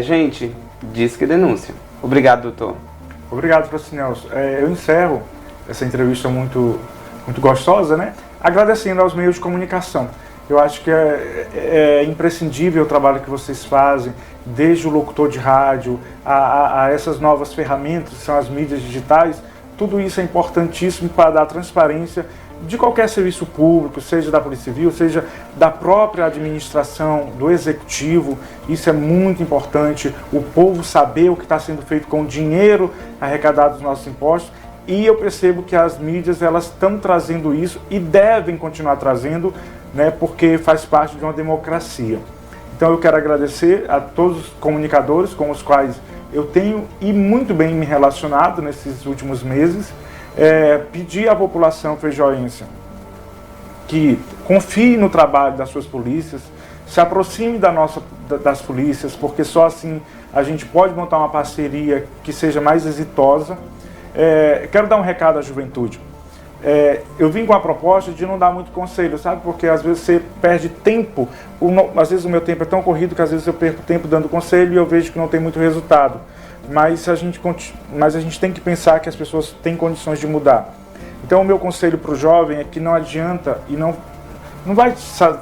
gente, Disque Denúncia. Obrigado, doutor. Obrigado, professor Nelson. Eu encerro essa entrevista muito gostosa, né? Agradecendo aos meios de comunicação. Eu acho que é imprescindível o trabalho que vocês fazem, desde o locutor de rádio a essas novas ferramentas, que são as mídias digitais. Tudo isso é importantíssimo para dar transparência de qualquer serviço público, seja da Polícia Civil, seja da própria administração, do Executivo. Isso é muito importante, o povo saber o que está sendo feito com o dinheiro arrecadado dos nossos impostos. E eu percebo que as mídias elas estão trazendo isso e devem continuar trazendo né, porque faz parte de uma democracia. Então eu quero agradecer a todos os comunicadores com os quais eu tenho e muito bem me relacionado nesses últimos meses. Pedir à população feijoense que confie no trabalho das suas polícias, se aproxime das polícias, porque só assim a gente pode montar uma parceria que seja mais exitosa. Quero dar um recado à juventude. Eu vim com a proposta de não dar muito conselho, sabe? Porque às vezes você perde tempo, às vezes o meu tempo é tão corrido que às vezes eu perco tempo dando conselho e eu vejo que não tem muito resultado. Mas a gente tem que pensar que as pessoas têm condições de mudar. Então o meu conselho para o jovem é que não adianta e não vai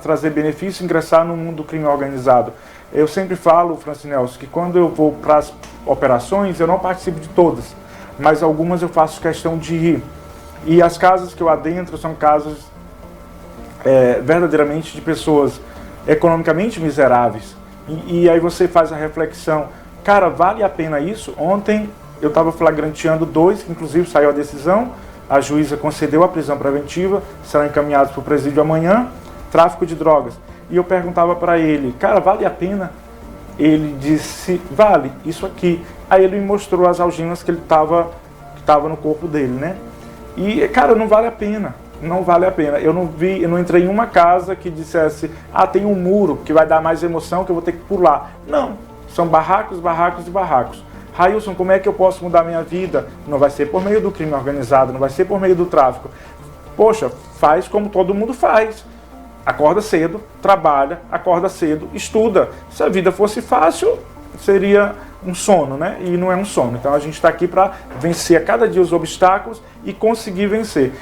trazer benefício ingressar no mundo do crime organizado. Eu sempre falo, Francinelso, que quando eu vou para as operações eu não participo de todas, mas algumas eu faço questão de ir. E as casas que eu adentro são casas verdadeiramente de pessoas economicamente miseráveis. E aí você faz a reflexão, cara, vale a pena isso? Ontem eu estava flagranteando 2, que inclusive saiu a decisão, a juíza concedeu a prisão preventiva, serão encaminhados para o presídio amanhã, tráfico de drogas. E eu perguntava para ele, cara, vale a pena? Ele disse, vale, isso aqui. Aí ele me mostrou as algemas que estava no corpo dele, né? E, cara, não vale a pena, não vale a pena. Eu não entrei em uma casa que dissesse, tem um muro que vai dar mais emoção que eu vou ter que pular. Não, são barracos, barracos e barracos. Railson, como é que eu posso mudar minha vida? Não vai ser por meio do crime organizado, não vai ser por meio do tráfico. Poxa, faz como todo mundo faz. Acorda cedo, trabalha, acorda cedo, estuda. Se a vida fosse fácil, seria um sono, né? E não é um sono. Então a gente está aqui para vencer a cada dia os obstáculos e conseguir vencer.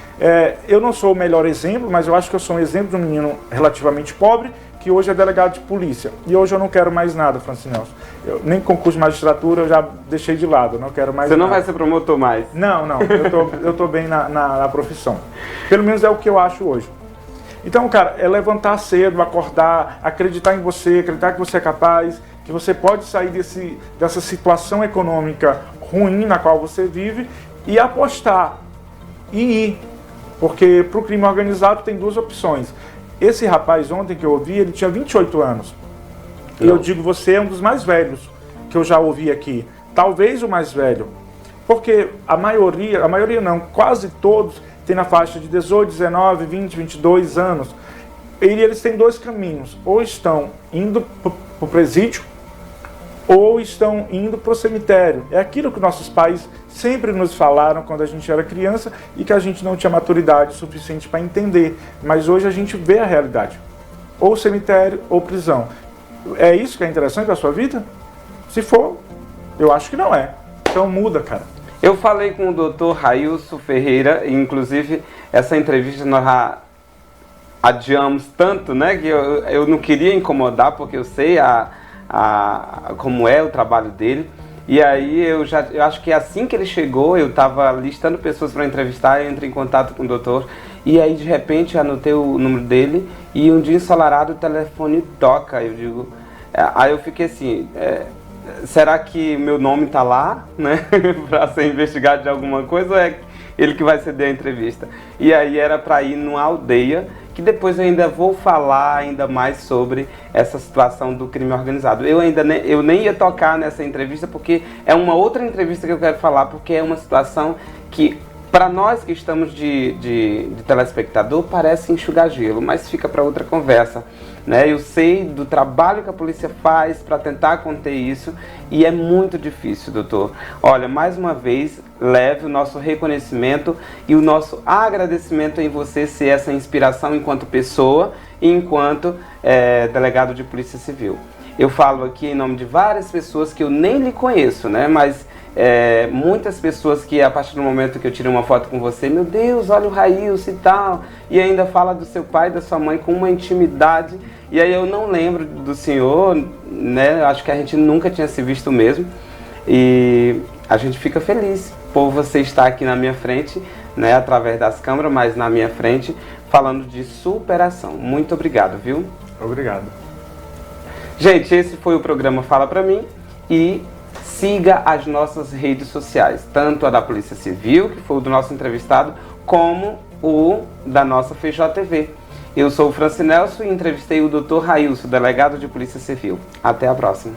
Eu não sou o melhor exemplo, mas eu acho que eu sou um exemplo de um menino relativamente pobre, que hoje é delegado de polícia. E hoje eu não quero mais nada, Francinelso. Nem concurso de magistratura eu já deixei de lado, não quero mais nada. Você não vai ser promotor mais? Não, eu tô bem na profissão. Pelo menos é o que eu acho hoje. Então, cara, é levantar cedo, acordar, acreditar em você, acreditar que você é capaz, que você pode sair dessa situação econômica ruim na qual você vive e apostar e ir. Porque para o crime organizado tem 2 opções. Esse rapaz ontem que eu ouvi, ele tinha 28 anos. E eu digo, você é um dos mais velhos que eu já ouvi aqui. Talvez o mais velho. Porque a maioria não, quase todos têm na faixa de 18, 19, 20, 22 anos. E eles têm 2 caminhos. Ou estão indo para o presídio, ou estão indo para o cemitério. É aquilo que nossos pais sempre nos falaram quando a gente era criança e que a gente não tinha maturidade suficiente para entender. Mas hoje a gente vê a realidade. Ou cemitério ou prisão. É isso que é interessante para a sua vida? Se for, eu acho que não é. Então muda, cara. Eu falei com o Dr. Railson Ferreira, e inclusive essa entrevista nós já adiamos tanto, né, que eu não queria incomodar, porque eu sei como é o trabalho dele. E aí eu acho que assim que ele chegou, eu estava listando pessoas para entrevistar, eu entrei em contato com o doutor, e aí de repente eu anotei o número dele, e um dia ensolarado o telefone toca, eu digo, aí eu fiquei assim, será que meu nome está lá, né, para ser investigado de alguma coisa, ou é ele que vai ceder a entrevista? E aí era para ir numa aldeia, que depois eu ainda vou falar ainda mais sobre essa situação do crime organizado. Eu nem ia tocar nessa entrevista, porque é uma outra entrevista que eu quero falar, porque é uma situação que, para nós que estamos de telespectador, parece enxugar gelo, mas fica para outra conversa, né? Eu sei do trabalho que a polícia faz para tentar conter isso, e é muito difícil, doutor. Olha, mais uma vez, leve o nosso reconhecimento e o nosso agradecimento em você ser essa inspiração enquanto pessoa e enquanto delegado de Polícia Civil. Eu falo aqui em nome de várias pessoas que eu nem lhe conheço, né? Mas muitas pessoas que a partir do momento que eu tirei uma foto com você, meu Deus, olha o Railson e tal, e ainda fala do seu pai e da sua mãe com uma intimidade, e aí eu não lembro do senhor, né? Acho que a gente nunca tinha se visto mesmo, e a gente fica feliz por você estar aqui na minha frente, né? Através das câmeras, mas na minha frente, falando de superação. Muito obrigado, viu? Obrigado. Gente, esse foi o programa Fala Pra Mim, e siga as nossas redes sociais, tanto a da Polícia Civil, que foi o do nosso entrevistado, como o da nossa FeijoTV. Eu sou o Francinelso e entrevistei o Dr. Railson, delegado de Polícia Civil. Até a próxima.